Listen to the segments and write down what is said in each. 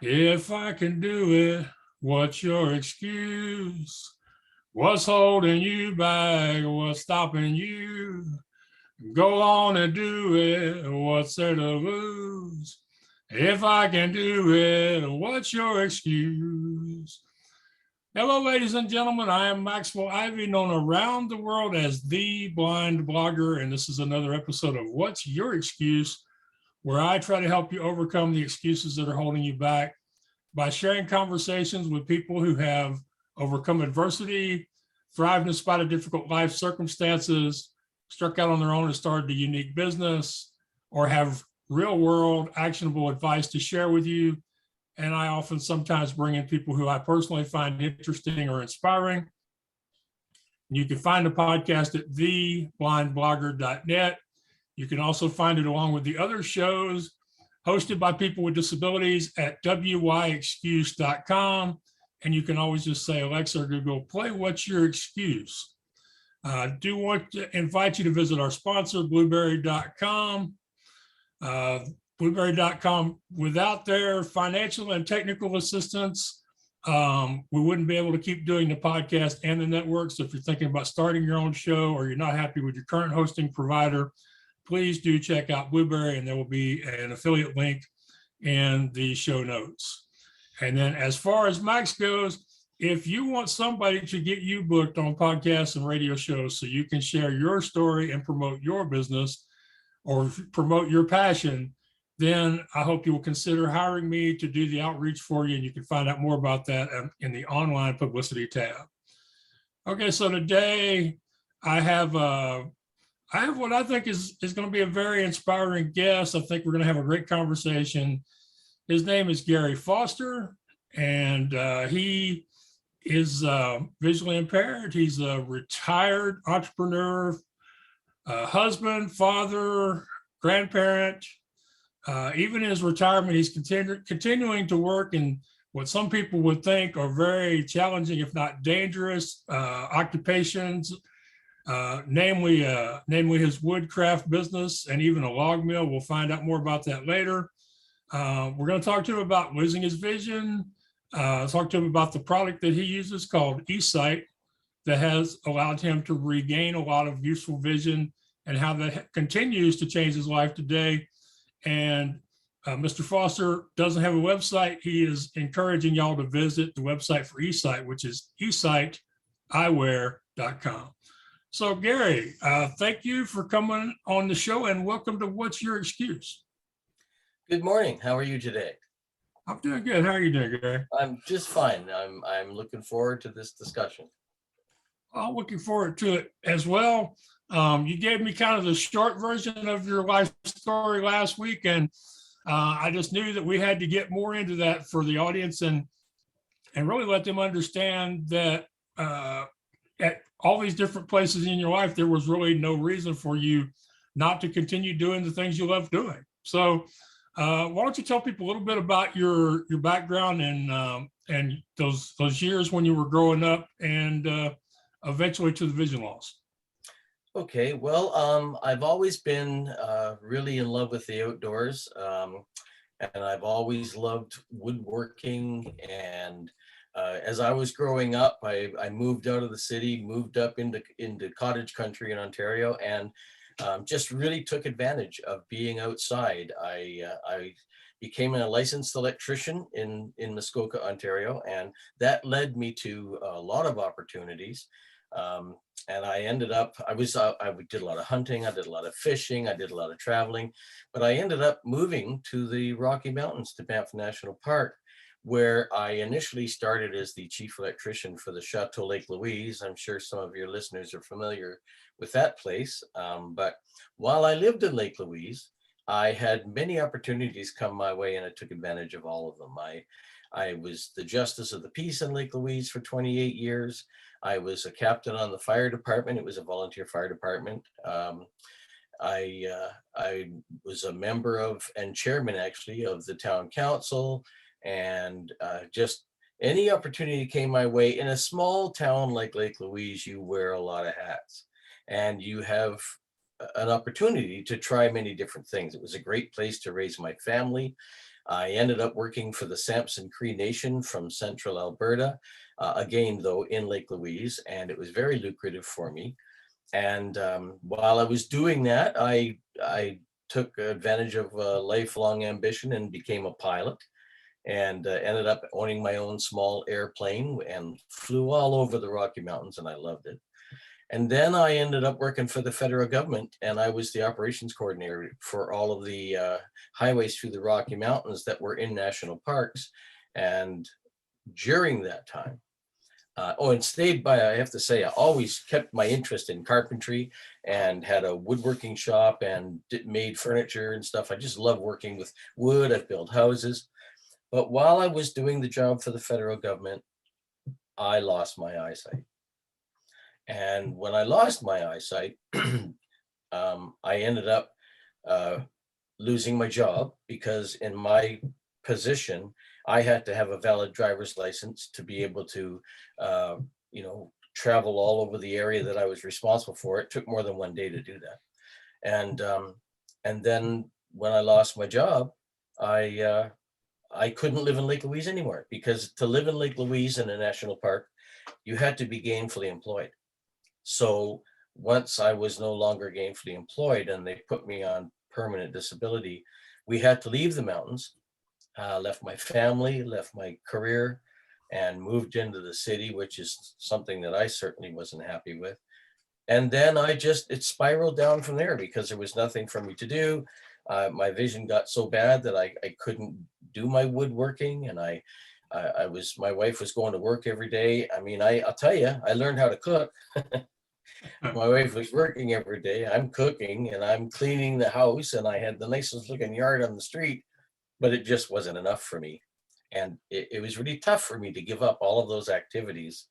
If I can do it, what's your excuse? What's holding you back? What's stopping you? Go on and do it. What's there to lose? If I can do it, what's your excuse? Hello, ladies and gentlemen. I am Maxwell Ivy, known around the world as the Blind Blogger, and this is another episode of What's Your Excuse, where I try to help you overcome the excuses that are holding you back by sharing conversations with people who have overcome adversity, thrived in spite of difficult life circumstances, struck out on their own and started a unique business, or have real world actionable advice to share with you. And I often sometimes bring in people who I personally find interesting or inspiring. You can find the podcast at theblindblogger.net. You can also find it along with the other shows hosted by people with disabilities at wyexcuse.com. And you can always just say, Alexa or Google, play What's Your Excuse? I do want to invite you to visit our sponsor, blueberry.com. Blueberry.com, without their financial and technical assistance, we wouldn't be able to keep doing the podcast and the network. So if you're thinking about starting your own show or you're not happy with your current hosting provider, please do check out Blueberry, and there will be an affiliate link in the show notes. And then as far as Max goes, if you want somebody to get you booked on podcasts and radio shows so you can share your story and promote your business or promote your passion, then I hope you will consider hiring me to do the outreach for you. And you can find out more about that in the online publicity tab. Okay, so today I have what I think is going to be a very inspiring guest. I think we're going to have a great conversation. His name is Gary Foster, and he is visually impaired. He's a retired entrepreneur, husband, father, grandparent. Even in his retirement, he's continuing to work in what some people would think are very challenging, if not dangerous, occupations. Namely his woodcraft business and even a log mill. We'll find out more about that later. We're going to talk to him about losing his vision, talk to him about the product that he uses called eSight that has allowed him to regain a lot of useful vision and how that continues to change his life today. And Mr. Foster doesn't have a website. He is encouraging y'all to visit the website for eSight, which is esighteyewear.com. So Gary, thank you for coming on the show and welcome to What's Your Excuse? Good morning. How are you today? I'm doing good. How are you doing, Gary? I'm just fine. I'm looking forward to this discussion. I'm looking forward to it as well. You gave me kind of the short version of your life story last week, and I just knew that we had to get more into that for the audience and really let them understand that at all these different places in your life, there was really no reason for you not to continue doing the things you love doing. So why don't you tell people a little bit about your background and those years when you were growing up and eventually to the vision loss? Okay, well, I've always been really in love with the outdoors, and I've always loved woodworking. And as I was growing up, I moved out of the city, moved up into cottage country in Ontario, and just really took advantage of being outside. I became a licensed electrician in Muskoka, Ontario, and that led me to a lot of opportunities. And I ended up, I did a lot of hunting, I did a lot of fishing, I did a lot of traveling, but I ended up moving to the Rocky Mountains, to Banff National Park, where I initially started as the chief electrician for the Chateau Lake Louise. I'm sure some of your listeners are familiar with that place. But while I lived in Lake Louise, I had many opportunities come my way, and I took advantage of all of them. I was the justice of the peace in Lake Louise for 28 years. I was a captain on the fire department. It was a volunteer fire department. I was a member of, and chairman actually, of the town council, and just any opportunity came my way. In a small town like Lake Louise, you wear a lot of hats and you have an opportunity to try many different things. It was a great place to raise my family. I ended up working for the Samson Cree Nation from central Alberta, again, though, in Lake Louise, and it was very lucrative for me. And while I was doing that, I took advantage of a lifelong ambition and became a pilot, and ended up owning my own small airplane and flew all over the Rocky Mountains, and I loved it. And then I ended up working for the federal government, and I was the operations coordinator for all of the highways through the Rocky Mountains that were in national parks. And during that time, and stayed by, I have to say, I always kept my interest in carpentry and had a woodworking shop and made furniture and stuff. I just love working with wood. I've built houses. But while I was doing the job for the federal government, I lost my eyesight. And when I lost my eyesight, I ended up losing my job because in my position, I had to have a valid driver's license to be able to, travel all over the area that I was responsible for. It took more than one day to do that. And then when I lost my job, I couldn't live in Lake Louise anymore, because to live in Lake Louise in a national park, you had to be gainfully employed. So once I was no longer gainfully employed and they put me on permanent disability, we had to leave the mountains, left my family, left my career, and moved into the city, which is something that I certainly wasn't happy with. And then it spiraled down from there because there was nothing for me to do. My vision got so bad that I couldn't do my woodworking, and my wife was going to work every day. I mean, I'll tell you, I learned how to cook. My wife was working every day. I'm cooking and I'm cleaning the house, and I had the nicest looking yard on the street, but it just wasn't enough for me. And it was really tough for me to give up all of those activities.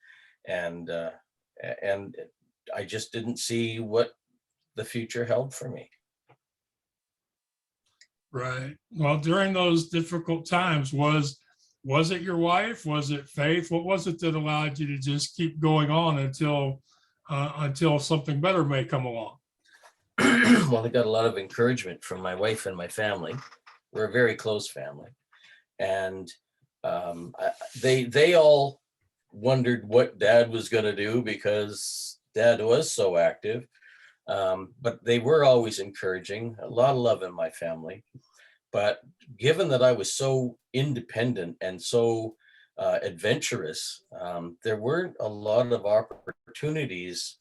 And I just didn't see what the future held for me. Right. Well, during those difficult times, was it your wife? Was it faith? What was it that allowed you to just keep going on until something better may come along? Well, I got a lot of encouragement from my wife and my family. We're a very close family, and they all wondered what Dad was going to do because Dad was so active. But they were always encouraging. A lot of love in my family. But given that I was so independent and so adventurous, there weren't a lot of opportunities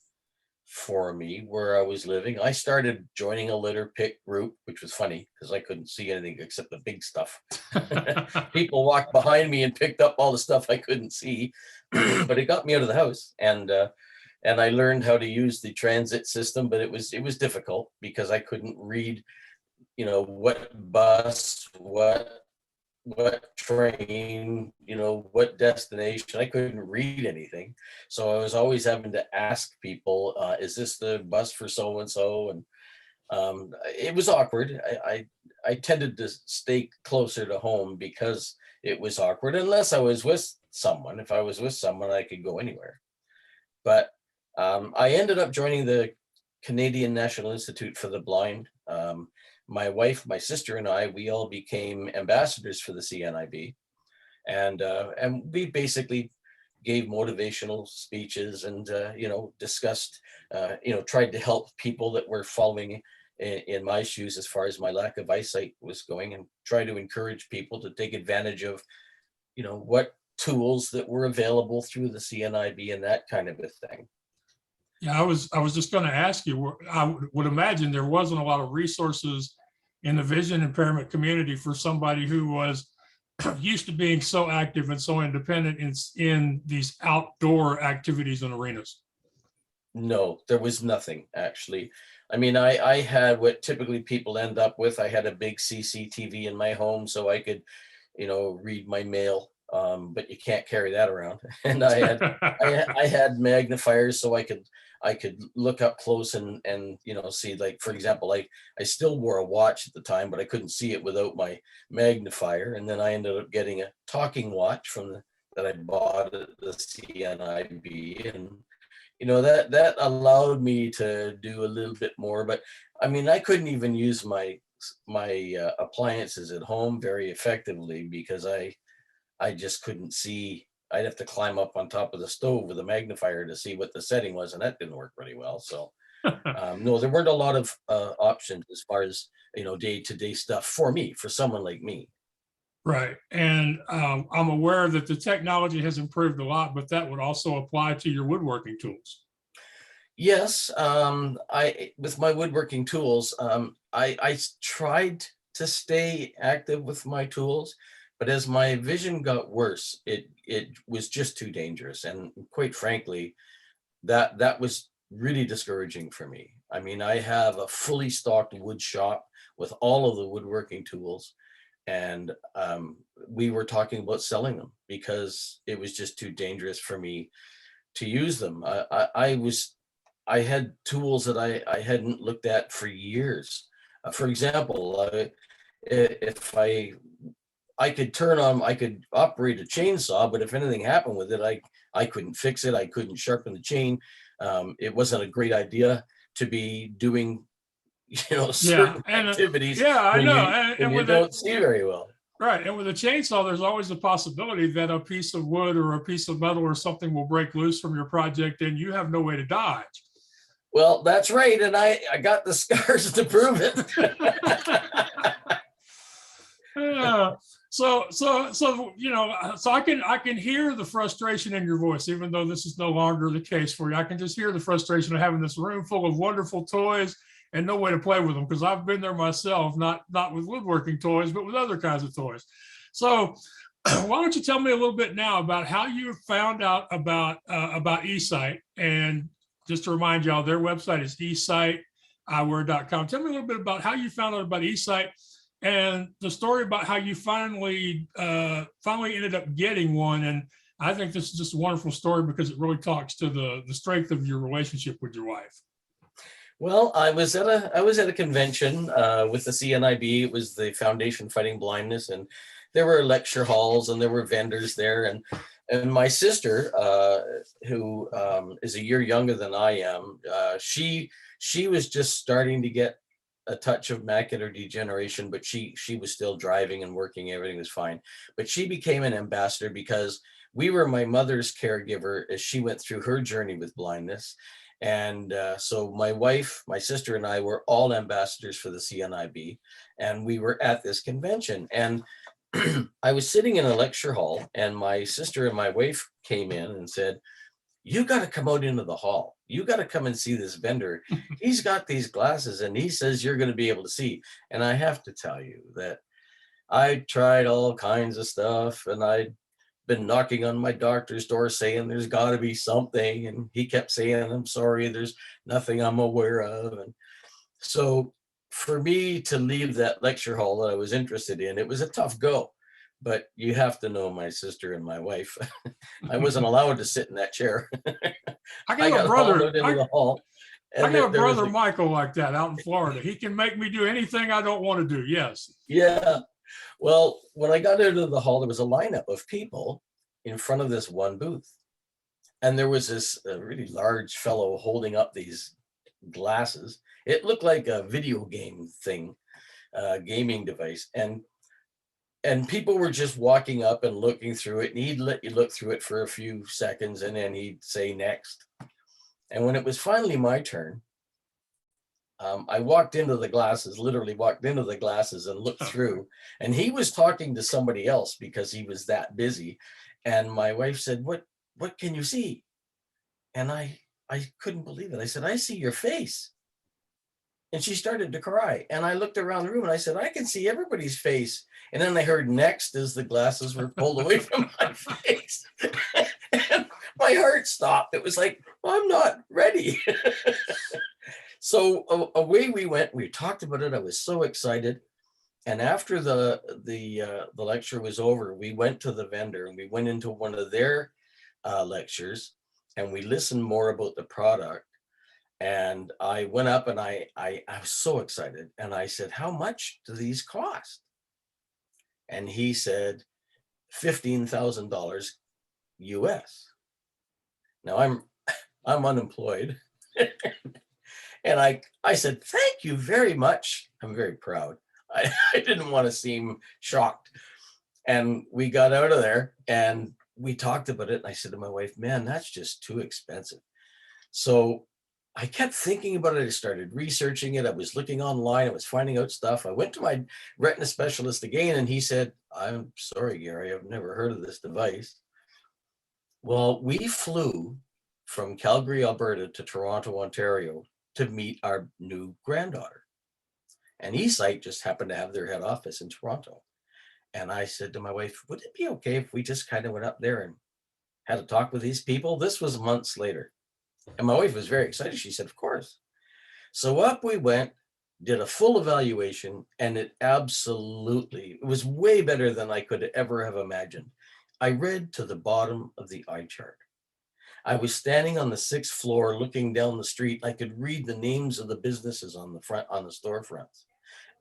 for me where I was living. I started joining a litter pick group, which was funny because I couldn't see anything except the big stuff. People walked behind me and picked up all the stuff I couldn't see, but it got me out of the house. And I learned how to use the transit system, but it was difficult because I couldn't read, what bus, what train, what destination. I couldn't read anything. So I was always having to ask people, is this the bus for so-and-so? And it was awkward. I tended to stay closer to home because it was awkward, unless I was with someone. If I was with someone, I could go anywhere. But I ended up joining the Canadian National Institute for the Blind. My wife, my sister, and we all became ambassadors for the CNIB, and we basically gave motivational speeches and discussed, tried to help people that were following in my shoes as far as my lack of eyesight was going, and try to encourage people to take advantage of, what tools that were available through the CNIB and that kind of a thing. Yeah, I was just going to ask you, I would imagine there wasn't a lot of resources in the vision impairment community for somebody who was used to being so active and so independent in these outdoor activities and arenas. No, there was nothing, actually. I mean, I had what typically people end up with. I had a big CCTV in my home so I could, read my mail, but you can't carry that around. And I had magnifiers so I could look up close and see, like, for example, I still wore a watch at the time, but I couldn't see it without my magnifier. And then I ended up getting a talking watch that I bought at the CNIB, and that allowed me to do a little bit more. But I mean, I couldn't even use my appliances at home very effectively because I just couldn't see. I'd have to climb up on top of the stove with a magnifier to see what the setting was, and that didn't work really well. So no, there weren't a lot of options as far as day-to-day stuff for me, for someone like me. Right. And I'm aware that the technology has improved a lot, but that would also apply to your woodworking tools. Yes, I with my woodworking tools, I tried to stay active with my tools, but as my vision got worse, it was just too dangerous, and quite frankly, that was really discouraging for me. I mean, I have a fully stocked wood shop with all of the woodworking tools, and we were talking about selling them because it was just too dangerous for me to use them. I had tools that I hadn't looked at for years. For example, if I could I could operate a chainsaw, but if anything happened with it, I couldn't fix it. I couldn't sharpen the chain. It wasn't a great idea to be doing, certain activities yeah, I when know. when you don't see very well. Right. And with a chainsaw, there's always a possibility that a piece of wood or a piece of metal or something will break loose from your project and you have no way to dodge. Well, that's right. And I got the scars to prove it. So I can hear the frustration in your voice, even though this is no longer the case for you. I can just hear the frustration of having this room full of wonderful toys and no way to play with them, because I've been there myself, not with woodworking toys, but with other kinds of toys. So why don't you tell me a little bit now about how you found out about eSight? And just to remind y'all, their website is eSightEyewear.com. Tell me a little bit about how you found out about eSight and the story about how you finally ended up getting one. And I think this is just a wonderful story because it really talks to the strength of your relationship with your wife. Well, I was at a convention with the CNIB. It was the Foundation Fighting Blindness, and there were lecture halls and there were vendors there. And my sister, who is a year younger than I am, she was just starting to get a touch of macular degeneration, but she was still driving and working. Everything was fine. But she became an ambassador because we were my mother's caregiver as she went through her journey with blindness. And so my wife, my sister, and I were all ambassadors for the CNIB, and we were at this convention. And I was sitting in a lecture hall, and my sister and my wife came in and said, "You got to come out into the hall. You got to come and see this vendor. He's got these glasses, and he says you're going to be able to see." And I have to tell you that I tried all kinds of stuff, and I'd been knocking on my doctor's door saying there's got to be something, and he kept saying, "I'm sorry, there's nothing I'm aware of." And so for me to leave that lecture hall that I was interested in, it was a tough go. But you have to know my sister and my wife. I wasn't allowed to sit in that chair. I got a brother. Into the hall, I got a brother, Michael, like that out in Florida. He can make me do anything I don't want to do. Yes. Yeah. Well, when I got into the hall, there was a lineup of people in front of this one booth. And there was this really large fellow holding up these glasses. It looked like a video game thing, gaming device. And people were just walking up and looking through it. And he'd let you look through it for a few seconds, and then he'd say next. And when it was finally my turn, I walked into the glasses, literally walked into the glasses and looked through. And he was talking to somebody else because he was that busy. And my wife said, what can you see? And I couldn't believe it. I said, "I see your face." And she started to cry. And I looked around the room and I said, "I can see everybody's face." And then I heard next as the glasses were pulled away from my face. And my heart stopped. It was like, I'm not ready. So away we went. We talked about it. I was so excited. And after the lecture was over, we went to the vendor and we went into one of their lectures, and we listened more about the product. And I went up and I was so excited. And I said, "How much do these cost?" And he said, $15,000 US. Now I'm unemployed. And I said, "Thank you very much. I'm very proud. I didn't want to seem shocked. And we got out of there and we talked about it. And I said to my wife, man, that's just too expensive. So I kept thinking about it. I started researching it. I was looking online. I was finding out stuff. I went to my retina specialist again, and he said, I'm sorry, Gary, I've never heard of this device. Well, we flew from Calgary, Alberta to Toronto, Ontario to meet our new granddaughter. And eSight just happened to have their head office in Toronto. And I said to my wife, would it be okay if we just kind of went up there and had a talk with these people? This was months later. And my wife was very excited. She said, of course. So up we went, did a full evaluation, and it was way better than I could ever have imagined. I read to the bottom of the eye chart. I was standing on the 6th floor looking down the street. I could read the names of the businesses on the storefronts.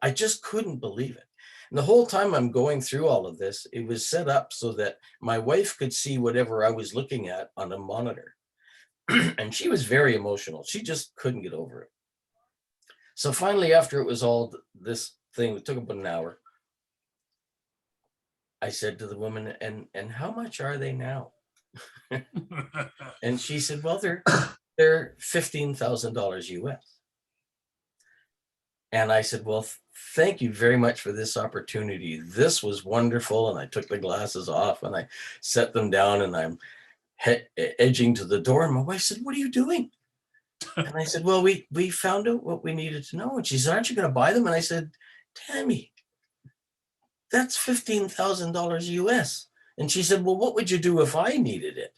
I just couldn't believe it. And the whole time I'm going through all of this, it was set up so that my wife could see whatever I was looking at on a monitor. And she was very emotional. She just couldn't get over it. So finally, after it was all this thing, it took about an hour, I said to the woman, and how much are they now? And she said, well, they're $15,000 US. And I said, well, thank you very much for this opportunity. This was wonderful. And I took the glasses off and I set them down, and I'm edging to the door. And my wife said, what are you doing? And I said, well, we found out what we needed to know. And she said, aren't you going to buy them? And I said, Tammy, that's $15,000 US. And she said, well, what would you do if I needed it?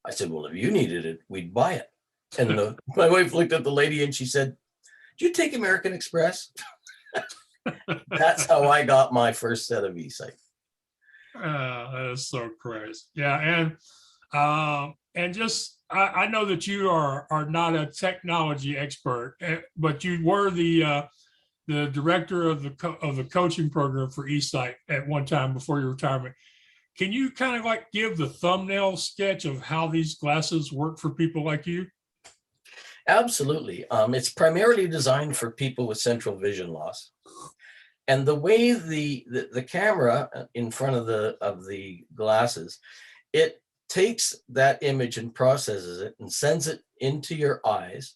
I said, well, if you needed it, we'd buy it. And my wife looked at the lady and she said, do you take American Express? That's how I got my first set of eSight. That is so crazy. Yeah. And just, I know that you are not a technology expert, but you were the director of the coaching program for eSight at one time before your retirement. Can you kind of like give the thumbnail sketch of how these glasses work for people like you? Absolutely. It's primarily designed for people with central vision loss. And the way the camera in front of the glasses, it takes that image and processes it and sends it into your eyes,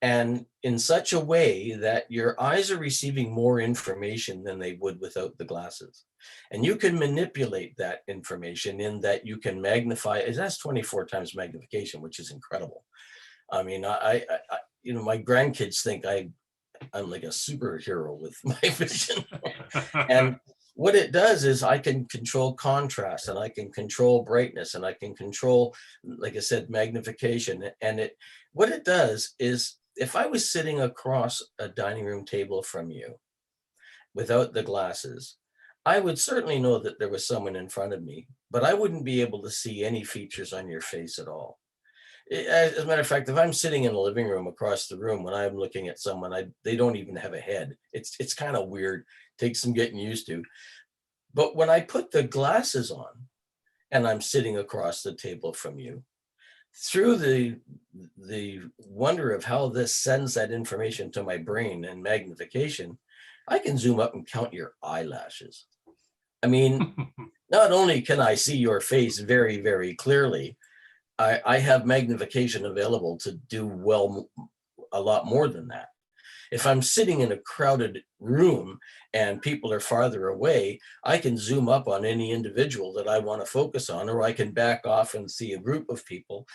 and in such a way that your eyes are receiving more information than they would without the glasses. And you can manipulate that information in that you can magnify. It has 24 times magnification, which is incredible. I mean, I my grandkids think I'm like a superhero with my vision. And what it does is I can control contrast, and I can control brightness, and I can control, like I said, magnification. And what it does is, if I was sitting across a dining room table from you without the glasses, I would certainly know that there was someone in front of me, but I wouldn't be able to see any features on your face at all. As a matter of fact, if I'm sitting in a living room across the room, when I'm looking at someone, they don't even have a head. It's kind of weird, takes some getting used to. But when I put the glasses on and I'm sitting across the table from you, through the wonder of how this sends that information to my brain and magnification, I can zoom up and count your eyelashes. I mean, not only can I see your face very, very clearly, I have magnification available to do a lot more than that. If I'm sitting in a crowded room and people are farther away, I can zoom up on any individual that I want to focus on, or I can back off and see a group of people.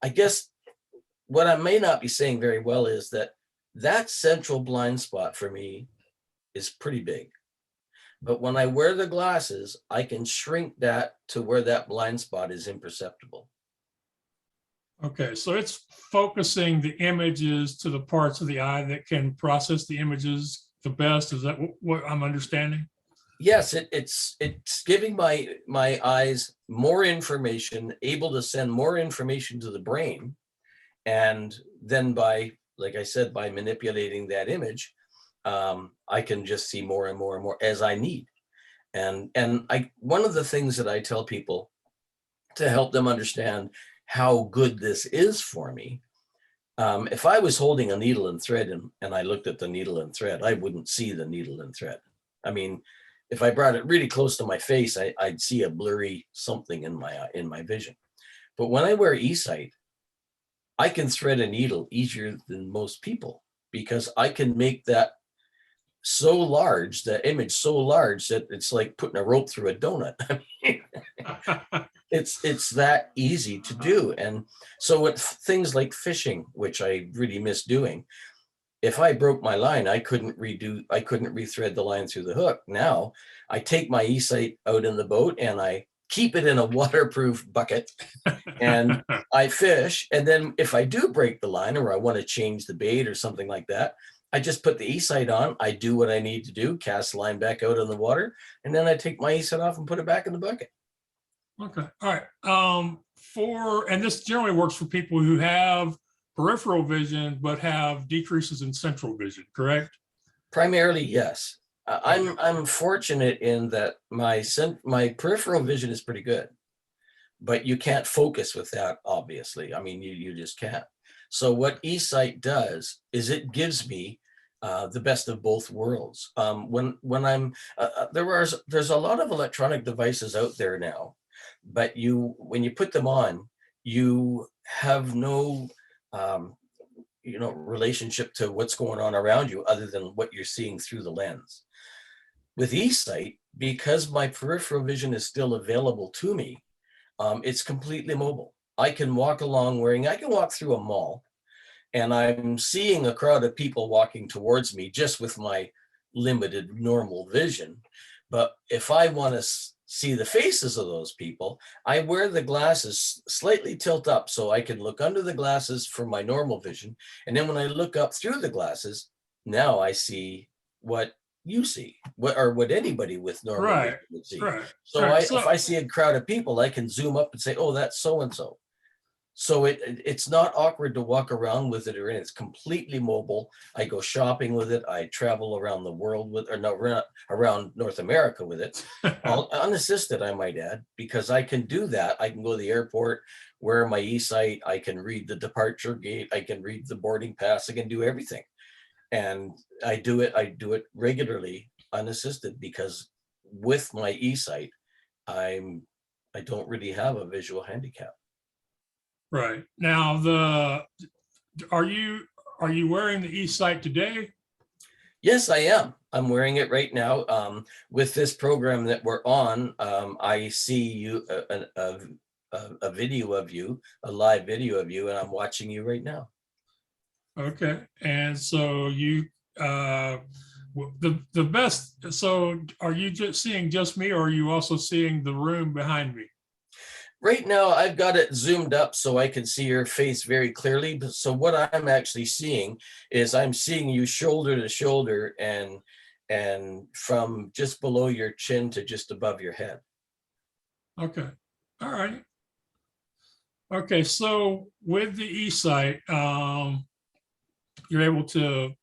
I guess what I may not be saying very well is that central blind spot for me is pretty big. But when I wear the glasses, I can shrink that to where that blind spot is imperceptible. Okay, so it's focusing the images to the parts of the eye that can process the images the best. Is that what I'm understanding? Yes, it's giving my eyes more information, able to send more information to the brain. And then like I said, by manipulating that image, I can just see more and more and more as I need. And one of the things that I tell people to help them understand how good this is for me, if I was holding a needle and thread and I looked at the needle and thread, I wouldn't see the needle and thread. I mean, if I brought it really close to my face, I'd see a blurry something in my vision. But when I wear eSight, I can thread a needle easier than most people because I can make that so large, the image so large that it's like putting a rope through a donut. It's that easy to do. And so with things like fishing, which I really miss doing, if I broke my line, I couldn't rethread the line through the hook. Now I take my eSight out in the boat and I keep it in a waterproof bucket and I fish. And then if I do break the line or I want to change the bait or something like that, I just put the eSight on. I do what I need to do, cast the line back out in the water, and then I take my eSight off and put it back in the bucket. Okay. All right. And this generally works for people who have peripheral vision, but have decreases in central vision, correct? Primarily, yes. I'm fortunate in that my peripheral vision is pretty good, but you can't focus with that, obviously. I mean, you just can't. So what eSight does is it gives me the best of both worlds. When I'm there's a lot of electronic devices out there now, but when you put them on, you have no relationship to what's going on around you other than what you're seeing through the lens. With eSight, because my peripheral vision is still available to me, it's completely mobile. I can walk through a mall and I'm seeing a crowd of people walking towards me just with my limited normal vision. But if I want to see the faces of those people, I wear the glasses slightly tilt up so I can look under the glasses for my normal vision. And then when I look up through the glasses, now I see what you see, what anybody with normal vision would see. Right. So if I see a crowd of people, I can zoom up and say, oh, that's so-and-so. So it's not awkward to walk around with it, or it's completely mobile. I go shopping with it. I travel around the world around North America with it, unassisted, I might add, because I can do that. I can go to the airport, wear my eSight. I can read the departure gate. I can read the boarding pass. I can do everything, and I do it regularly, unassisted, because with my eSight, I don't really have a visual handicap. Right. Now, are you wearing the eSight today? Yes, I am. I'm wearing it right now. With this program that we're on, I see you a video of you, a live video of you, and I'm watching you right now. Okay. And so the best. So are you just seeing just me, or are you also seeing the room behind me? Right now, I've got it zoomed up so I can see your face very clearly. So what I'm actually seeing is I'm seeing you shoulder to shoulder and from just below your chin to just above your head. Okay. All right. Okay. So with the eSight, you're able to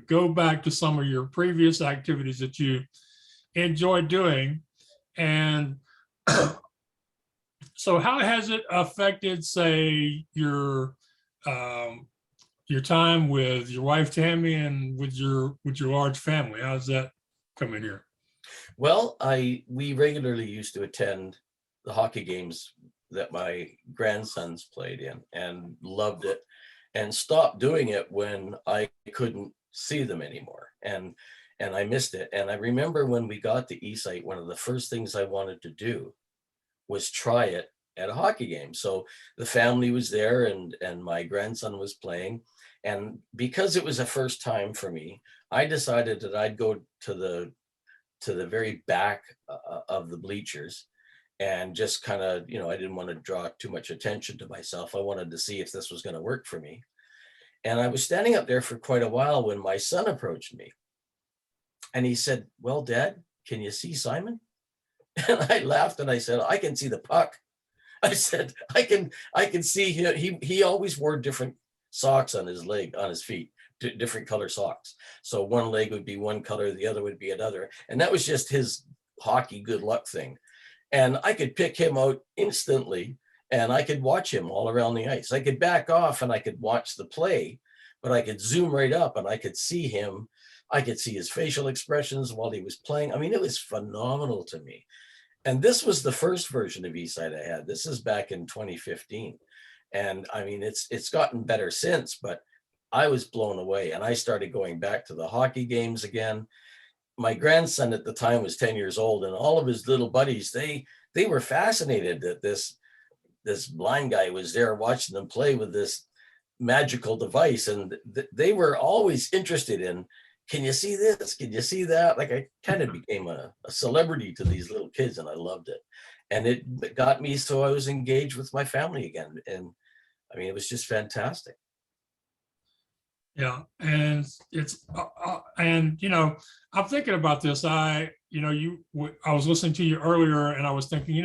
go back to some of your previous activities that you enjoy doing, and so how has it affected, say, your time with your wife Tammy and with your large family? How does that come in here? Well, we regularly used to attend the hockey games that my grandsons played in and loved it, and stopped doing it when I couldn't see them anymore. And I missed it. And I remember when we got the eSight, one of the first things I wanted to do was try it at a hockey game. So the family was there and my grandson was playing. And because it was a first time for me, I decided that I'd go to the very back of the bleachers and just kind of, I didn't want to draw too much attention to myself. I wanted to see if this was going to work for me. And I was standing up there for quite a while when my son approached me. And he said, "Well, Dad, can you see Simon?" And I laughed and I said, "I can see the puck." I said, I can see him. He always wore different socks on his feet, different color socks. So one leg would be one color, the other would be another. And that was just his hockey good luck thing. And I could pick him out instantly and I could watch him all around the ice. I could back off and I could watch the play, but I could zoom right up and I could see him I could see his facial expressions while he was playing. I mean, it was phenomenal to me. And this was the first version of eSight I had. This is back in 2015. And I mean, it's gotten better since, but I was blown away. And I started going back to the hockey games again. My grandson at the time was 10 years old, and all of his little buddies, they were fascinated that this blind guy was there watching them play with this magical device. And they were always interested in, can you see this? Can you see that? Like, I kind of became a celebrity to these little kids, and I loved it. And it got me so I was engaged with my family again. And I mean, it was just fantastic. Yeah, and and I'm thinking about this. I was listening to you earlier, and I was thinking,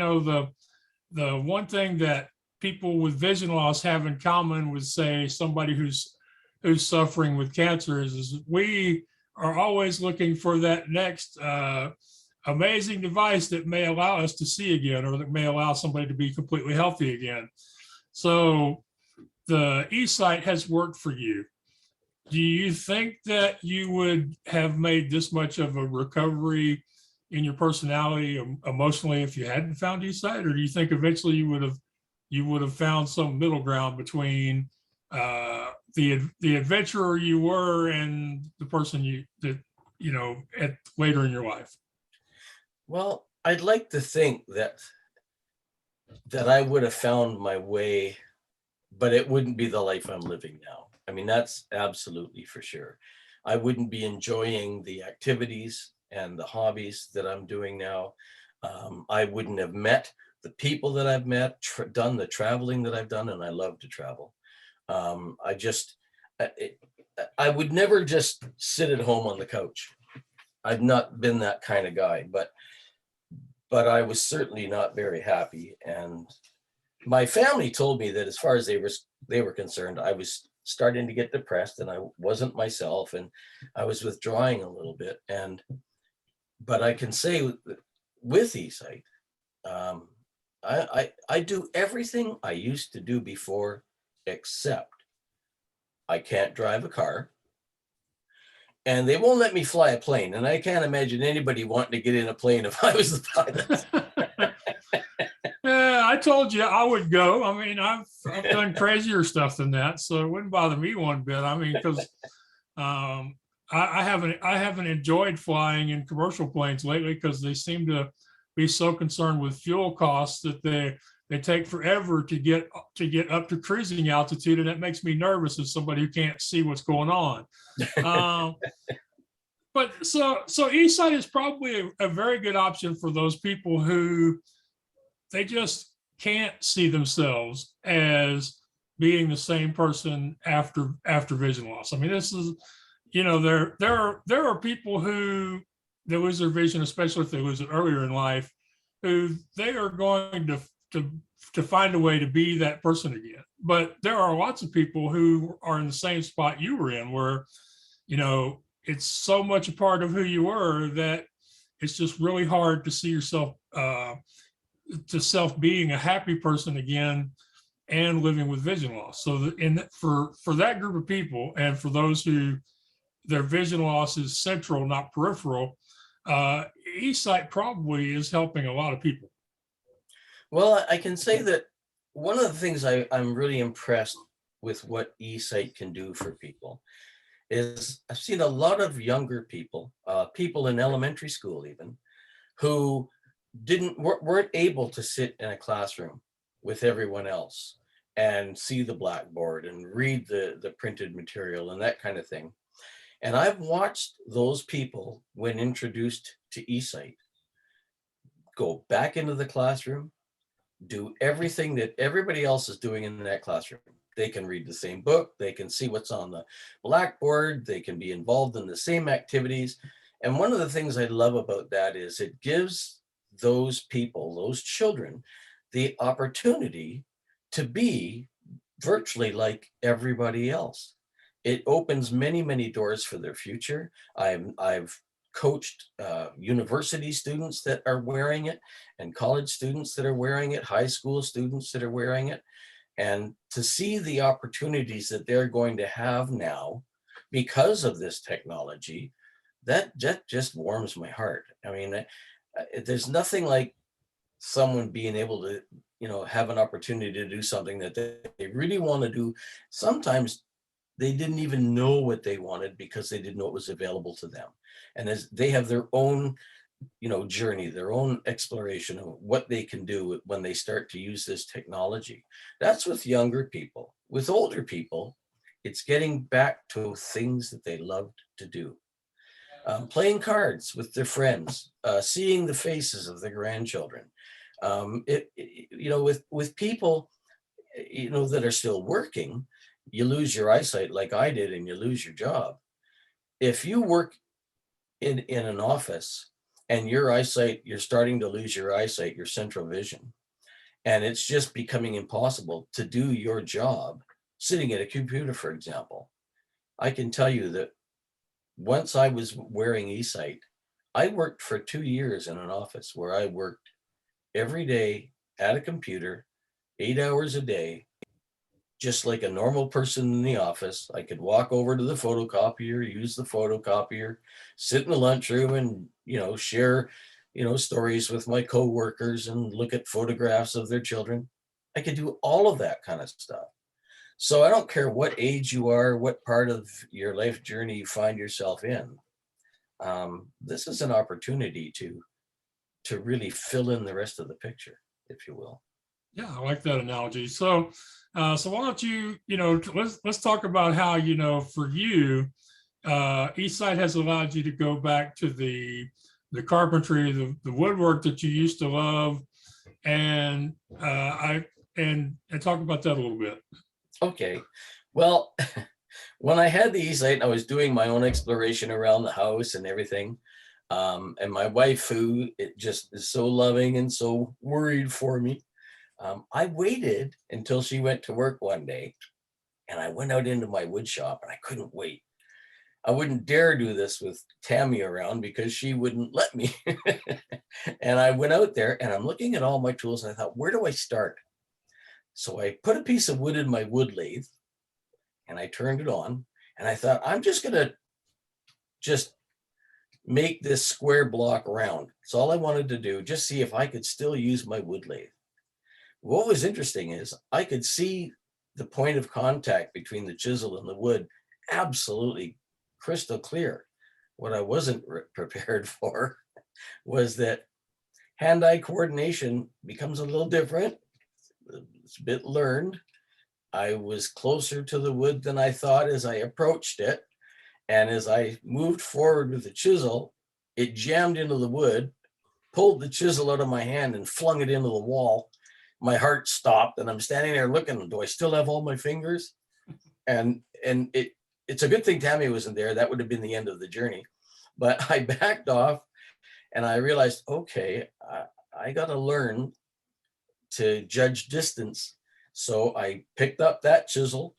the one thing that people with vision loss have in common with, say, somebody who's suffering with cancer is we are always looking for that next amazing device that may allow us to see again, or that may allow somebody to be completely healthy again. So the eSight has worked for you. Do you think that you would have made this much of a recovery in your personality emotionally if you hadn't found eSight, or do you think eventually you would have found some middle ground between the adventurer you were and the person at later in your life? Well, I'd like to think that I would have found my way, but it wouldn't be the life I'm living now. I mean, that's absolutely for sure. I wouldn't be enjoying the activities and the hobbies that I'm doing now. I wouldn't have met the people that I've met, done the traveling that I've done, and I love to travel. I would never just sit at home on the couch. I've not been that kind of guy, but I was certainly not very happy. And my family told me that as far as they were concerned, I was starting to get depressed and I wasn't myself, and I was withdrawing a little bit. But I can say with eSight, I do everything I used to do before, except I can't drive a car, and they won't let me fly a plane. And I can't imagine anybody wanting to get in a plane if I was the pilot. Yeah, I told you I would go. I mean, I've done crazier stuff than that, so it wouldn't bother me one bit. I mean, because I haven't enjoyed flying in commercial planes lately because they seem to be so concerned with fuel costs that they take forever to get up to cruising altitude, and that makes me nervous as somebody who can't see what's going on. But so eSight is probably a very good option for those people who they just can't see themselves as being the same person after vision loss. I mean, this is, there are people who they lose their vision, especially if they lose it earlier in life, who they are going to find a way to be that person again. But there are lots of people who are in the same spot you were in, where, it's so much a part of who you were that it's just really hard to see yourself to self being a happy person again and living with vision loss. So for that group of people, and for those who their vision loss is central, not peripheral, eSight probably is helping a lot of people. Well, I can say that one of the things I'm really impressed with what eSight can do for people is I've seen a lot of younger people, people in elementary school even, who weren't able to sit in a classroom with everyone else and see the blackboard and read the printed material and that kind of thing. And I've watched those people, when introduced to eSight, go back into the classroom, do everything that everybody else is doing in that classroom. They can read the same book, they can see what's on the blackboard, they can be involved in the same activities. And one of the things I love about that is it gives those people, those children, the opportunity to be virtually like everybody else. It opens many, many doors for their future. I've coached university students that are wearing it, and college students that are wearing it, high school students that are wearing it. And to see the opportunities that they're going to have now because of this technology, that just warms my heart. I mean, there's nothing like someone being able to, have an opportunity to do something that they really want to do. Sometimes they didn't even know what they wanted because they didn't know it was available to them. And as they have their own, journey, their own exploration of what they can do when they start to use this technology. That's with younger people. With older people, it's getting back to things that they loved to do. Playing cards with their friends, seeing the faces of their grandchildren. With people, that are still working, you lose your eyesight like I did, and you lose your job. If you work in an office and you're starting to lose your eyesight, your central vision, and it's just becoming impossible to do your job sitting at a computer, for example. I can tell you that once I was wearing eSight, I worked for 2 years in an office where I worked every day at a computer, 8 hours a day, just like a normal person in the office. I could walk over to the photocopier, use the photocopier, sit in the lunchroom and, share, stories with my coworkers and look at photographs of their children. I could do all of that kind of stuff. So I don't care what age you are, what part of your life journey you find yourself in. This is an opportunity to really fill in the rest of the picture, if you will. Yeah, I like that analogy. So why don't you, let's talk about how, for you, eSight has allowed you to go back to the carpentry, the woodwork that you used to love, and and talk about that a little bit. Okay, well, when I had the eSight, I was doing my own exploration around the house and everything. And my wife, who it just is so loving and so worried for me, I waited until she went to work one day, and I went out into my wood shop, and I couldn't wait. I wouldn't dare do this with Tammy around because she wouldn't let me. And I went out there and I'm looking at all my tools and I thought, where do I start? So I put a piece of wood in my wood lathe and I turned it on, and I thought, I'm just gonna just make this square block round. It's all I wanted to do, just see if I could still use my wood lathe. What was interesting is I could see the point of contact between the chisel and the wood absolutely crystal clear. What I wasn't prepared for was that hand-eye coordination becomes a little different. It's a bit learned. I was closer to the wood than I thought as I approached it. And as I moved forward with the chisel, it jammed into the wood, pulled the chisel out of my hand and flung it into the wall. My heart stopped and I'm standing there looking, do I still have all my fingers? And it's a good thing Tammy wasn't there. That would have been the end of the journey. But I backed off and I realized, okay, I got to learn to judge distance. So I picked up that chisel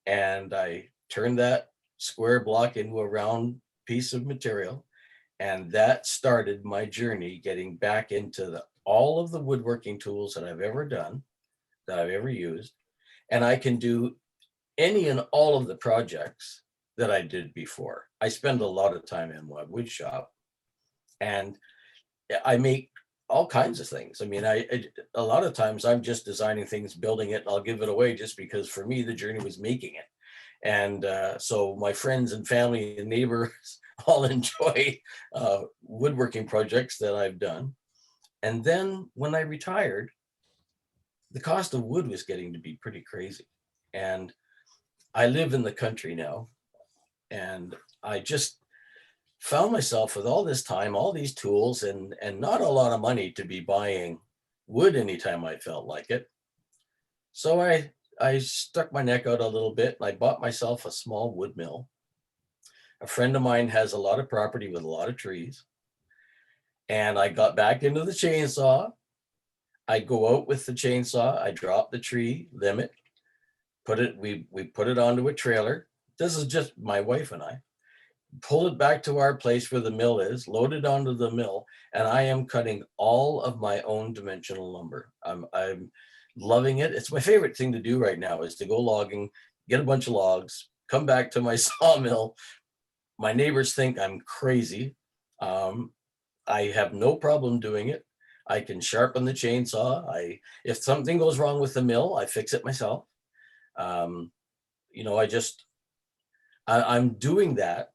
and I turned that square block into a round piece of material. And that started my journey getting back into all of the woodworking tools that I've ever done, that I've ever used. And I can do any and all of the projects that I did before. I spend a lot of time in my wood shop and I make all kinds of things. I mean, a lot of times I'm just designing things, building it, and I'll give it away just because for me, the journey was making it. And so my friends and family and neighbors all enjoy woodworking projects that I've done. And then when I retired, the cost of wood was getting to be pretty crazy. And I live in the country now. And I just found myself with all this time, all these tools, and not a lot of money to be buying wood anytime I felt like it. So I stuck my neck out a little bit and I bought myself a small wood mill. A friend of mine has a lot of property with a lot of trees. And I got back into the chainsaw. I go out with the chainsaw, I drop the tree limit, we put it onto a trailer. This is just my wife and I. Pull it back to our place where the mill is, load it onto the mill, and I am cutting all of my own dimensional lumber. I'm loving it. It's my favorite thing to do right now is to go logging, get a bunch of logs, come back to my sawmill, My neighbors think I'm crazy. I have no problem doing it. I can sharpen the chainsaw. If something goes wrong with the mill, I fix it myself. Um, you know, I'm doing that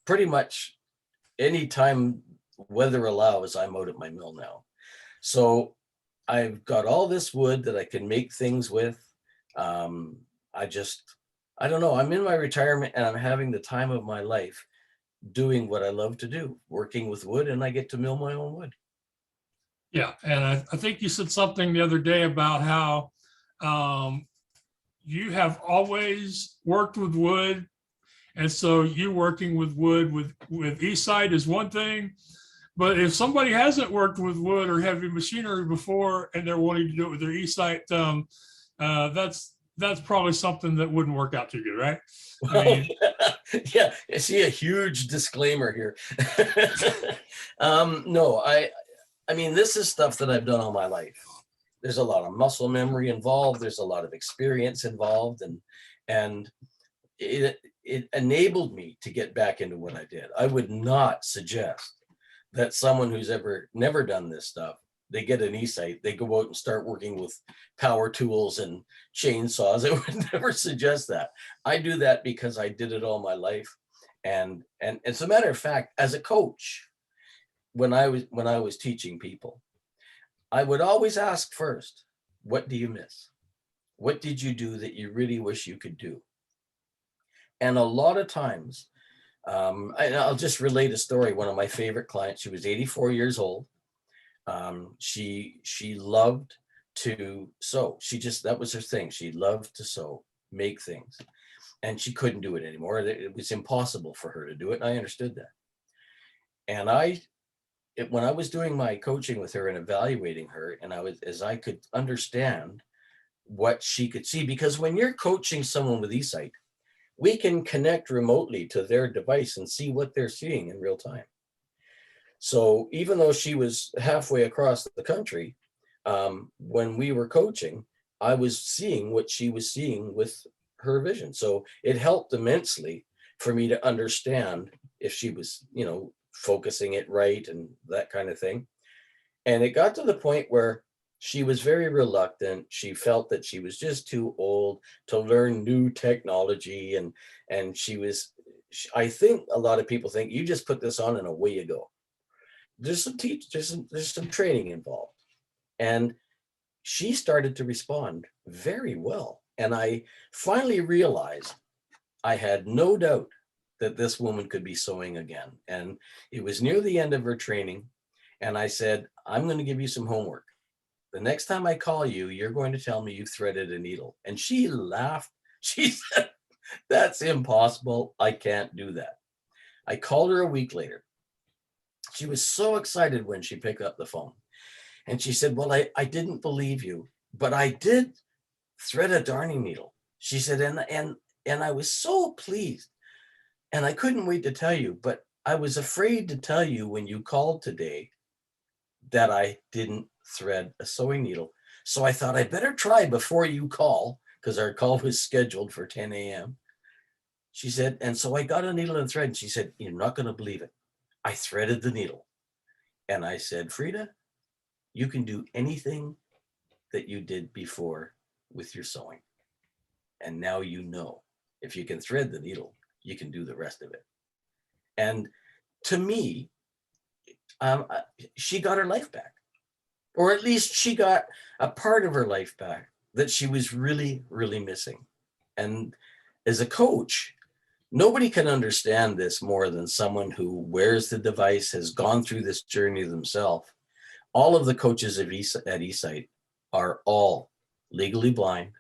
pretty much anytime weather allows. I'm out at my mill now. So I've got all this wood that I can make things with. Um, I don't know. I'm in my retirement and I'm having the time of my life doing what I love to do, working with wood, and I get to mill my own wood. Yeah, and I think you said something the other day about how you have always worked with wood, and so you working with wood with eSight is one thing, but if somebody hasn't worked with wood or heavy machinery before and they're wanting to do it with their eSight, that's probably something that wouldn't work out too good, right? I mean, Yeah, I see a huge disclaimer here. No, I mean, this is stuff that I've done all my life. There's a lot of muscle memory involved. There's a lot of experience involved, and it enabled me to get back into what I did. I would not suggest that someone who's never done this stuff, they get an eSight, they go out and start working with power tools and chainsaws. I would never suggest that. I do that because I did it all my life. And as a matter of fact, as a coach, when I was teaching people, I would always ask first, what do you miss? What did you do that you really wish you could do? And a lot of times, I'll just relate a story. One of my favorite clients, she was 84 years old. She loved to sew. That was her thing. She loved to sew, make things, and she couldn't do it anymore. It was impossible for her to do it. And I understood that. And when I was doing my coaching with her and evaluating her, and as I could understand what she could see, because when you're coaching someone with eSight, we can connect remotely to their device and see what they're seeing in real time. So even though she was halfway across the country, when we were coaching, I was seeing what she was seeing with her vision. So it helped immensely for me to understand if she was, focusing it right and that kind of thing. And it got to the point where she was very reluctant. She felt that she was just too old to learn new technology. And I think a lot of people think you just put this on and away you go. There's some training involved. And she started to respond very well. And I finally realized I had no doubt that this woman could be sewing again. And it was near the end of her training. And I said, I'm going to give you some homework. The next time I call you, you're going to tell me you threaded a needle. And she laughed. She said, that's impossible. I can't do that. I called her a week later. She was so excited when she picked up the phone. And she said, well, I didn't believe you, but I did thread a darning needle. She said, and I was so pleased. And I couldn't wait to tell you, but I was afraid to tell you when you called today that I didn't thread a sewing needle. So I thought I'd better try before you call, because our call was scheduled for 10 a.m. She said, and so I got a needle and thread. And she said, you're not going to believe it. I threaded the needle. And I said, Frida, you can do anything that you did before with your sewing. And now you know, if you can thread the needle, you can do the rest of it. And to me, she got her life back, or at least she got a part of her life back that she was really, really missing. And as a coach, nobody can understand this more than someone who wears the device, has gone through this journey themselves. All of the coaches at eSight are all legally blind.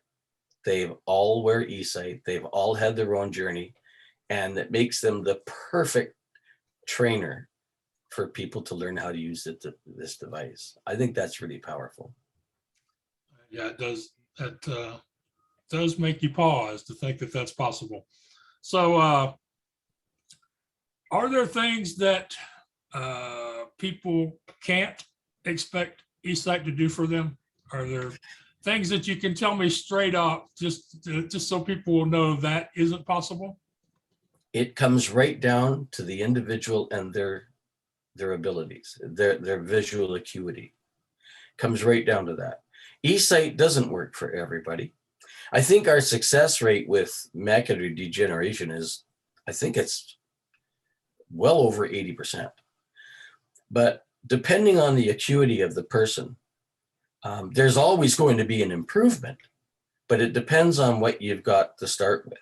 They've all wear eSight. They've all had their own journey. And it makes them the perfect trainer for people to learn how to use this device. I think that's really powerful. Yeah, it does. That does make you pause to think that that's possible. So are there things that people can't expect eSight to do for them? Are there things that you can tell me straight up, just so people will know that isn't possible? It comes right down to the individual and their abilities, their visual acuity. Comes right down to that. eSight doesn't work for everybody. I think our success rate with macular degeneration is, I think it's well over 80%. But depending on the acuity of the person, there's always going to be an improvement, but it depends on what you've got to start with.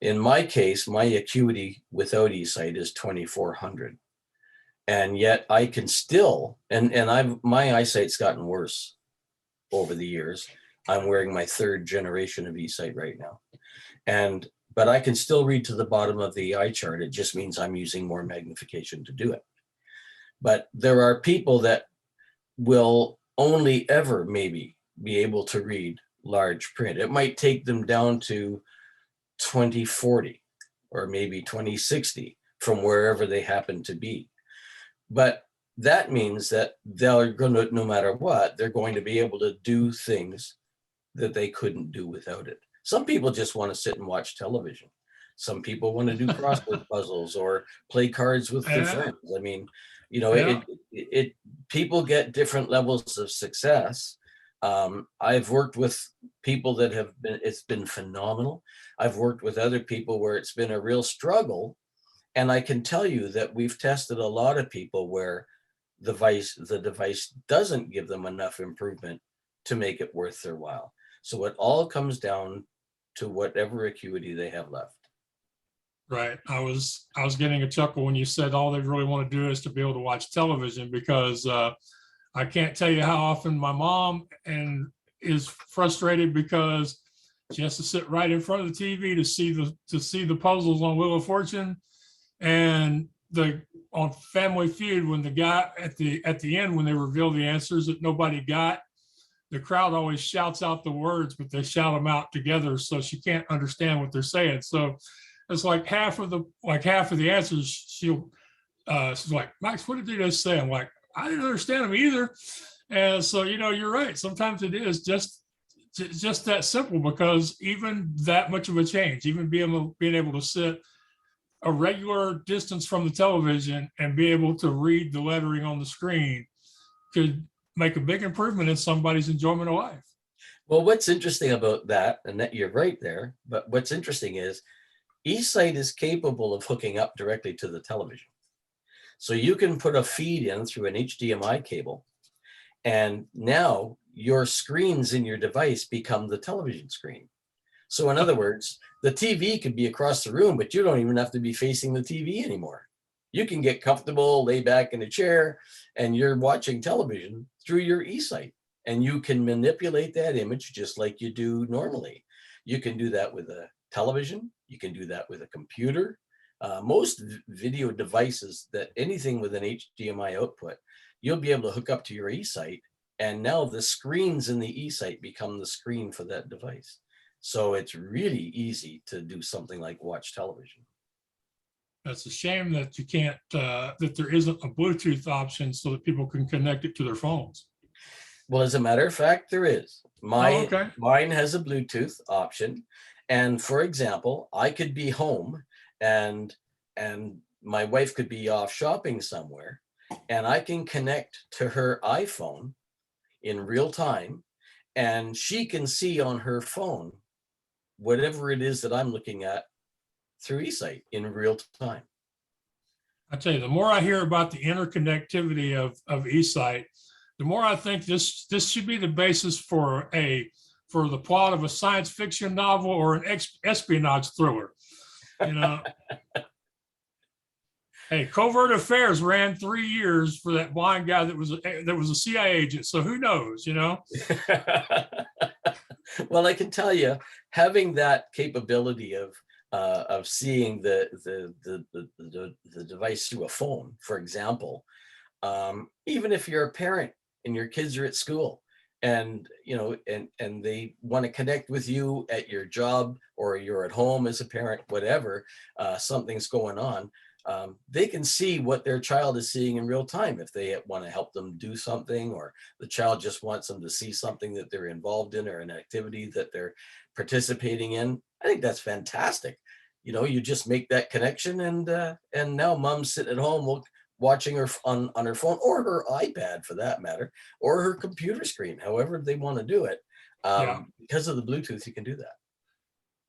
In my case, my acuity without eSight is 2400. And yet I can still, my eyesight's gotten worse over the years. I'm wearing my third generation of eSight right now. But I can still read to the bottom of the eye chart. It just means I'm using more magnification to do it. But there are people that will only ever maybe be able to read large print. It might take them down to 2040 or maybe 2060 from wherever they happen to be. But that means that they're going to, no matter what, they're going to be able to do things that they couldn't do without it. Some people just want to sit and watch television. Some people want to do crossword puzzles or play cards with their friends. I mean, you know, people get different levels of success. I've worked with people that it's been phenomenal. I've worked with other people where it's been a real struggle. And I can tell you that we've tested a lot of people where the device doesn't give them enough improvement to make it worth their while. So it all comes down to whatever acuity they have left. Right. I was getting a chuckle when you said all they really want to do is to be able to watch television, because I can't tell you how often my mom is frustrated because she has to sit right in front of the TV to see the puzzles on Wheel of Fortune, and on Family Feud, when the guy at the end, when they reveal the answers that nobody got, the crowd always shouts out the words, but they shout them out together, so she can't understand what they're saying. So it's like half of the answers she's like, Max, what did they just say? I'm like, I didn't understand them either. And so, you're right. Sometimes it is just that simple, because even that much of a change, even being able to sit a regular distance from the television and be able to read the lettering on the screen could make a big improvement in somebody's enjoyment of life. Well, what's interesting about that, and that you're right there, but what's interesting is eSight is capable of hooking up directly to the television. So you can put a feed in through an HDMI cable, and now your screens in your device become the television screen. So in other words, the TV could be across the room, but you don't even have to be facing the TV anymore. You can get comfortable, lay back in a chair, and you're watching television through your eSight. And you can manipulate that image just like you do normally. You can do that with a television. You can do that with a computer. Most video devices, that anything with an HDMI output, you'll be able to hook up to your eSight. And now the screens in the eSight become the screen for that device. So it's really easy to do something like watch television. It's a shame that you can't, that there isn't a Bluetooth option so that people can connect it to their phones. Well, as a matter of fact, there is. Okay. Mine has a Bluetooth option. And for example, I could be home and my wife could be off shopping somewhere, and I can connect to her iPhone in real time, and she can see on her phone whatever it is that I'm looking at through eSight in real time. I tell you, the more I hear about the interconnectivity of eSight, the more I think this should be the basis for the plot of a science fiction novel or an espionage thriller. Hey, Covert Affairs ran 3 years for that blind guy that was a CIA agent. So who knows, Well, I can tell you, having that capability of seeing the device through a phone, for example, even if you're a parent and your kids are at school, and they want to connect with you at your job, or you're at home as a parent, whatever, something's going on, they can see what their child is seeing in real time. If they want to help them do something, or the child just wants them to see something that they're involved in, or an activity that they're participating in, I think that's fantastic. you just make that connection, and now mom's sitting at home watching her on her phone or her iPad for that matter, or her computer screen, however they want to do it. Yeah. Because of the Bluetooth, you can do that.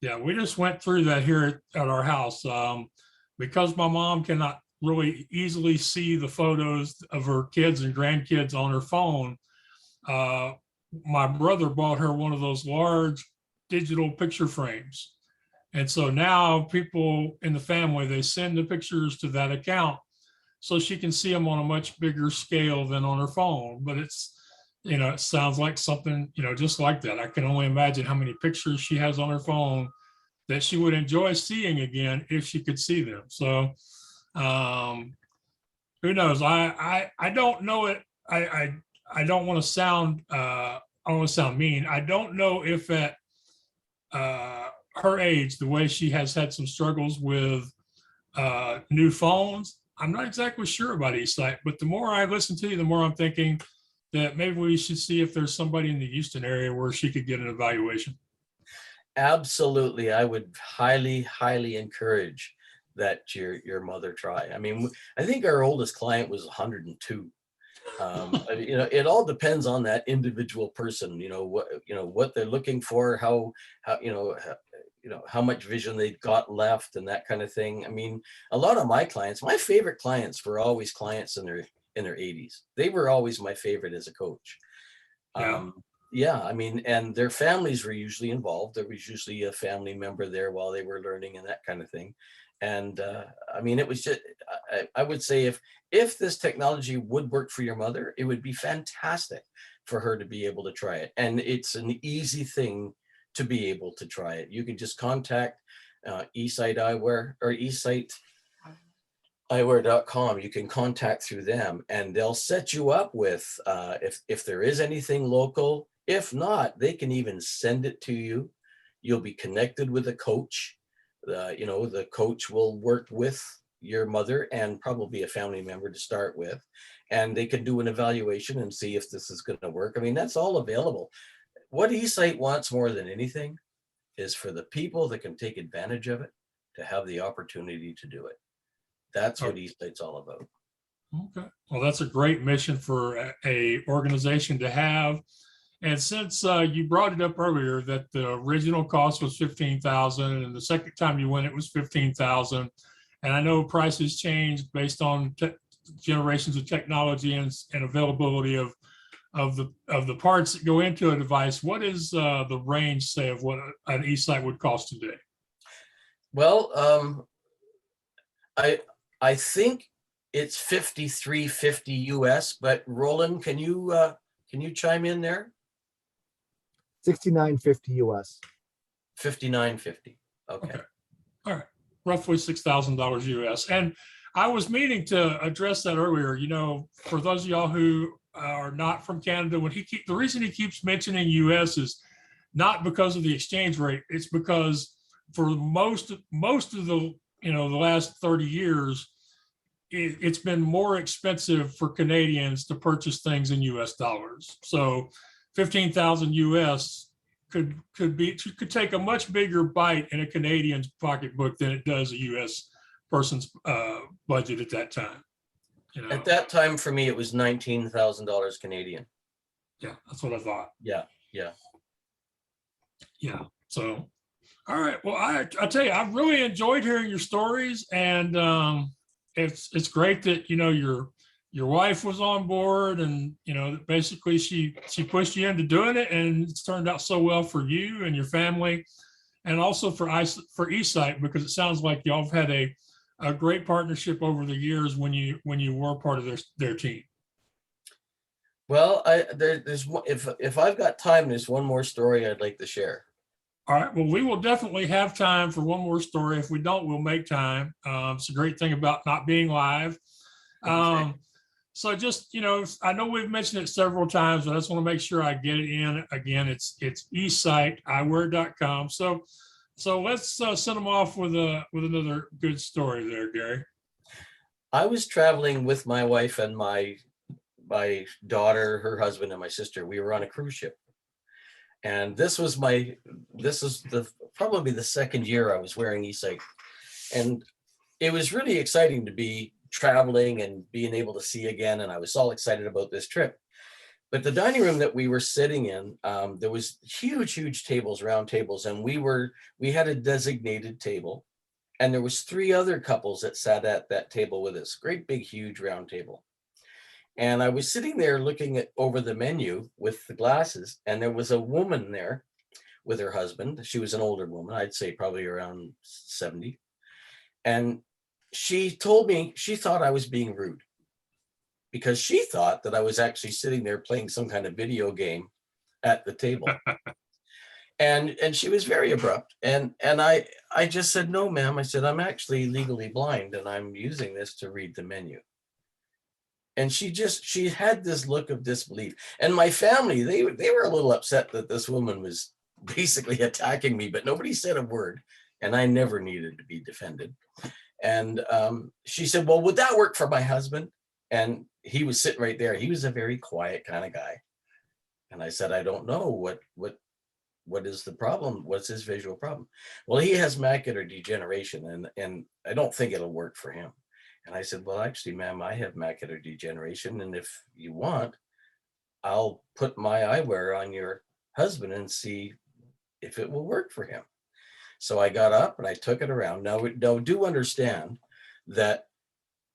Yeah, we just went through that here at our house. Because my mom cannot really easily see the photos of her kids and grandkids on her phone, my brother bought her one of those large digital picture frames. And so now people in the family, they send the pictures to that account so she can see them on a much bigger scale than on her phone. But it's, it sounds like something, just like that. I can only imagine how many pictures she has on her phone that she would enjoy seeing again if she could see them. So who knows? I don't know it. I don't want to sound I don't want to sound mean. I don't know if at her age, the way she has had some struggles with new phones, I'm not exactly sure about eSight, but the more I listen to you, the more I'm thinking that maybe we should see if there's somebody in the Houston area where she could get an evaluation. Absolutely. I would highly, highly encourage that your mother try. I mean, I think our oldest client was 102. It all depends on that individual person, what they're looking for, how much vision they've got left and that kind of thing. I mean, a lot of my favorite clients were always clients in their 80s. They were always my favorite as a coach. Yeah. Yeah, I mean, and their families were usually involved. There was usually a family member there while they were learning and that kind of thing. And I mean, it was just, I would say if this technology would work for your mother, it would be fantastic for her to be able to try it. And it's an easy thing to be able to try it. You can just contact eSight Eyewear or eSightEyewear.com. You can contact through them and they'll set you up with, if there is anything local. If not, they can even send it to you. You'll be connected with a coach. The coach will work with your mother and probably a family member to start with, and they can do an evaluation and see if this is going to work. I mean, that's all available. What eSight wants more than anything is for the people that can take advantage of it to have the opportunity to do it. That's what eSight's all about. Okay. Well, that's a great mission for a organization to have. And since you brought it up earlier that the original cost was $15,000 and the second time you went it was $15,000, and I know prices changed based on generations of technology and availability of the parts that go into a device, what is the range, say, of what an eSight would cost today? Well, I think it's $53.50 US, but Roland, can you chime in there? $69.50 US. $59.50. Okay. All right. Roughly $6,000 US. And I was meaning to address that earlier. For those of y'all who are not from Canada, the reason he keeps mentioning US is not because of the exchange rate. It's because for most of the the last 30 years, it's been more expensive for Canadians to purchase things in US dollars. So 15,000 US could take a much bigger bite in a Canadian's pocketbook than it does a US person's budget at that time. At that time, for me, it was $19,000 Canadian. Yeah, that's what I thought. Yeah. So, all right. Well, I tell you, I've really enjoyed hearing your stories, and it's great that your wife was on board, and basically she pushed you into doing it, and it's turned out so well for you and your family, and also for eSight, because it sounds like y'all have had a great partnership over the years when you were part of their team. Well, if I've got time, there's one more story I'd like to share. All right. Well, we will definitely have time for one more story. If we don't, we'll make time. It's a great thing about not being live. Okay. So just, I know we've mentioned it several times, but I just want to make sure I get it in. Again, it's eSightEyewear.com. So let's send them off with another good story there, Gary. I was traveling with my wife and my daughter, her husband, and my sister. We were on a cruise ship. And this is probably the second year I was wearing eSight And it was really exciting to be traveling and being able to see again. And I was all excited about this trip. But the dining room that we were sitting in, there was huge tables, round tables, and we had a designated table, and there was 3 other couples that sat at that table with us, great big huge round table. And I was sitting there looking at over the menu with the glasses, and there was a woman there with her husband. She was an older woman, I'd say probably around 70, and she told me she thought I was being rude, because she thought that I was actually sitting there playing some kind of video game at the table. And she was very abrupt. And I just said, no, ma'am. I said, I'm actually legally blind and I'm using this to read the menu. And she had this look of disbelief. And my family, they were a little upset that this woman was basically attacking me, but nobody said a word. And I never needed to be defended. And she said, well, would that work for my husband? And he was sitting right there. He was a very quiet kind of guy. And I said, I don't know what is the problem? What's his visual problem? Well, he has macular degeneration, and I don't think it'll work for him. And I said, well, actually, ma'am, I have macular degeneration. And if you want, I'll put my eyewear on your husband and see if it will work for him. So I got up and I took it around. Now do understand that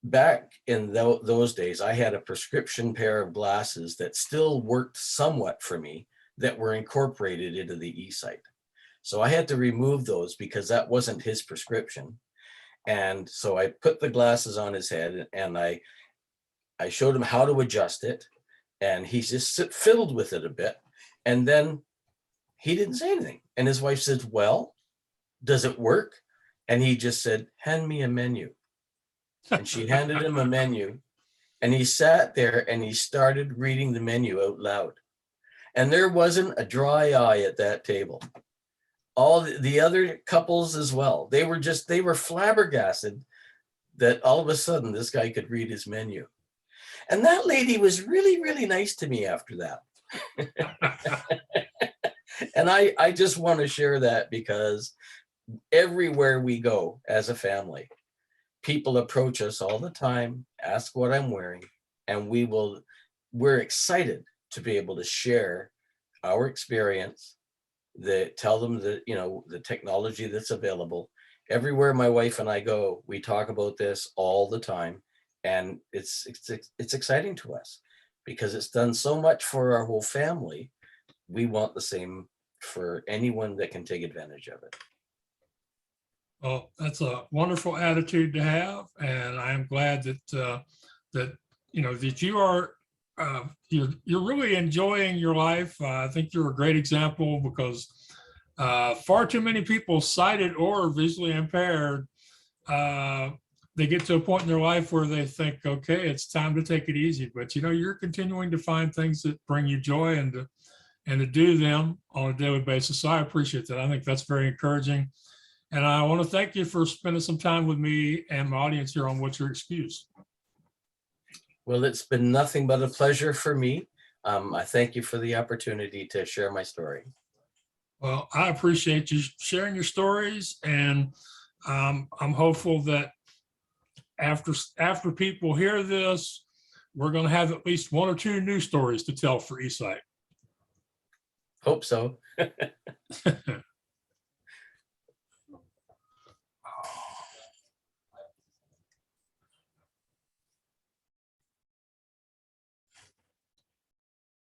back in those days, I had a prescription pair of glasses that still worked somewhat for me that were incorporated into the eSight. So I had to remove those because that wasn't his prescription. And so I put the glasses on his head and I showed him how to adjust it. And he just fiddled with it a bit. And then he didn't say anything. And his wife said, well, does it work? And he just said, hand me a menu. And she handed him a menu, and he sat there and he started reading the menu out loud. And there wasn't a dry eye at that table. All the other couples as well. They were flabbergasted that all of a sudden this guy could read his menu. And that lady was really, really nice to me after that. And I just want to share that because everywhere we go as a family, people approach us all the time, ask what I'm wearing, and we're excited to be able to share our experience, tell them the technology that's available. Everywhere my wife and I go, we talk about this all the time, and it's exciting to us because it's done so much for our whole family. We want the same for anyone that can take advantage of it. Well, that's a wonderful attitude to have, and I am glad that that you are you're really enjoying your life. I think you're a great example because far too many people, sighted or visually impaired, they get to a point in their life where they think, okay, it's time to take it easy. But you're continuing to find things that bring you joy and to do them on a daily basis. So I appreciate that. I think that's very encouraging. And I want to thank you for spending some time with me and my audience here on What's Your Excuse. Well, it's been nothing but a pleasure for me. I thank you for the opportunity to share my story. Well, I appreciate you sharing your stories, and I'm hopeful that after people hear this, we're going to have at least 1 or 2 new stories to tell for eSight. Hope so.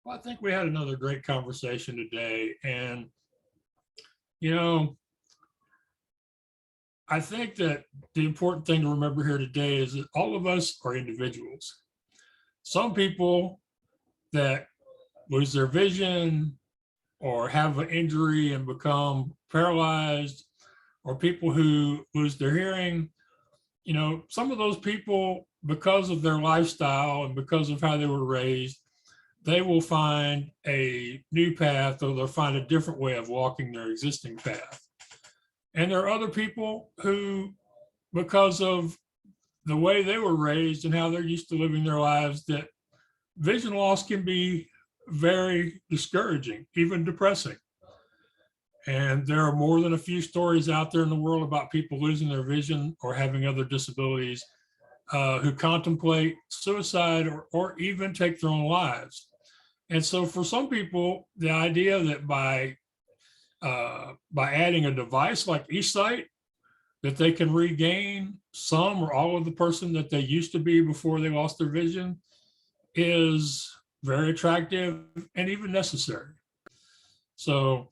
Well, I think we had another great conversation today. And, I think that the important thing to remember here today is that all of us are individuals. Some people that lose their vision or have an injury and become paralyzed, or people who lose their hearing, some of those people, because of their lifestyle and because of how they were raised, they will find a new path, or they'll find a different way of walking their existing path. And there are other people who, because of the way they were raised and how they're used to living their lives, that vision loss can be very discouraging, even depressing. And there are more than a few stories out there in the world about people losing their vision or having other disabilities who contemplate suicide or even take their own lives. And so for some people, the idea that by adding a device like eSight, that they can regain some or all of the person that they used to be before they lost their vision is very attractive and even necessary. So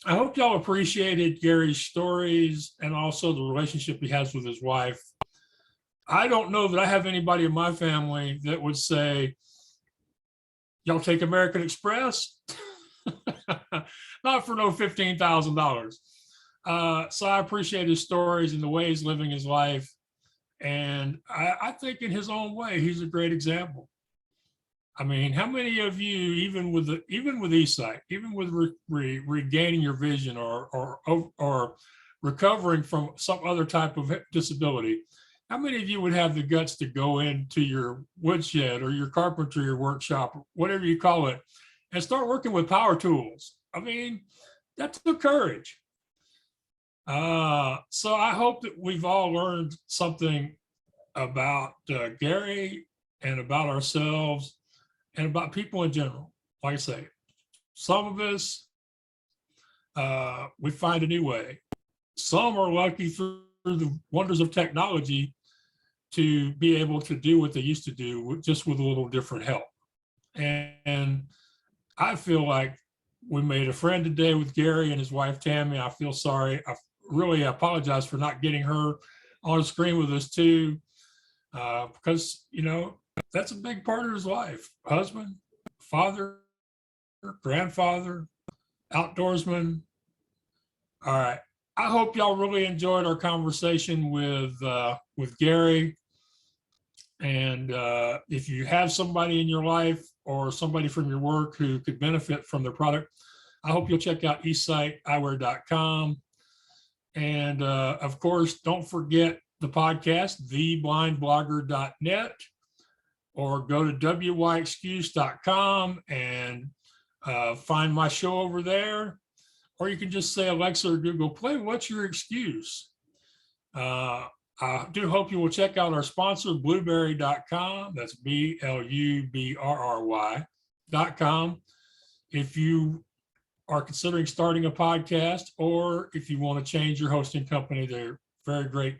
I hope y'all appreciated Gary's stories and also the relationship he has with his wife. I don't know that I have anybody in my family that would say, y'all take American Express? Not for no $15,000. So I appreciate his stories and the way he's living his life. And I think in his own way, he's a great example. I mean, how many of you, even with eSight, even with regaining your vision or recovering from some other type of disability, how many of you would have the guts to go into your woodshed or your carpentry workshop, whatever you call it, and start working with power tools? I mean, that took courage. So I hope that we've all learned something about Gary and about ourselves and about people in general. Like I say, some of us, we find a new way. Some are lucky through the wonders of technology to be able to do what they used to do, just with a little different help. And I feel like we made a friend today with Gary and his wife, Tammy. I feel sorry. I really apologize for not getting her on the screen with us too, because, you know, that's a big part of his life. Husband, father, grandfather, outdoorsman. All right. I hope y'all really enjoyed our conversation with Gary. And if you have somebody in your life or somebody from your work who could benefit from their product, I hope you'll check out eSightEyewear.com. And of course, don't forget the podcast, theblindblogger.net, or go to wyexcuse.com and find my show over there. Or you can just say, Alexa or Google, play What's Your Excuse? I do hope you will check out our sponsor, blubrry.com. That's BLUBRRY.com. If you are considering starting a podcast, or if you want to change your hosting company, they're very great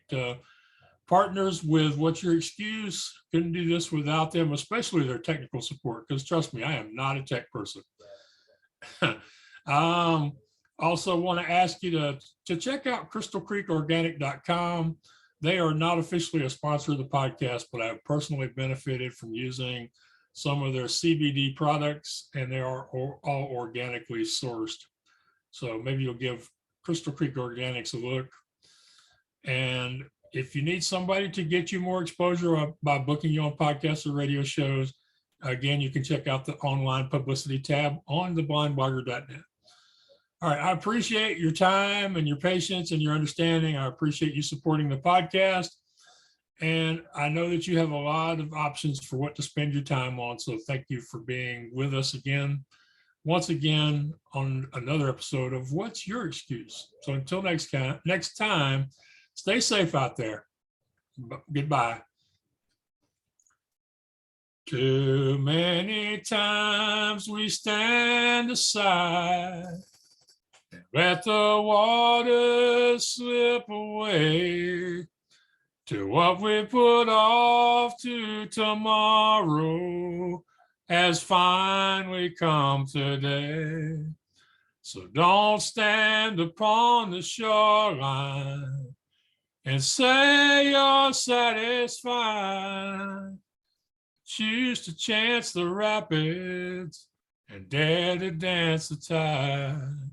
partners with What's Your Excuse. Couldn't do this without them, especially their technical support, because trust me, I am not a tech person. Also want to ask you to check out crystalcreekorganic.com. They are not officially a sponsor of the podcast, but I've personally benefited from using some of their CBD products, and they are all organically sourced. So maybe you'll give Crystal Creek Organics a look. And if you need somebody to get you more exposure by booking you on podcasts or radio shows, again, you can check out the online publicity tab on theblindblogger.net. All right, I appreciate your time and your patience and your understanding. I appreciate you supporting the podcast. And I know that you have a lot of options for what to spend your time on. So thank you for being with us again, once again, on another episode of What's Your Excuse? So until next time, stay safe out there. Goodbye. Too many times we stand aside, let the water slip away to what we put off to tomorrow has finally come today. So don't stand upon the shoreline and say you're satisfied. Choose to chance the rapids and dare to dance the tide.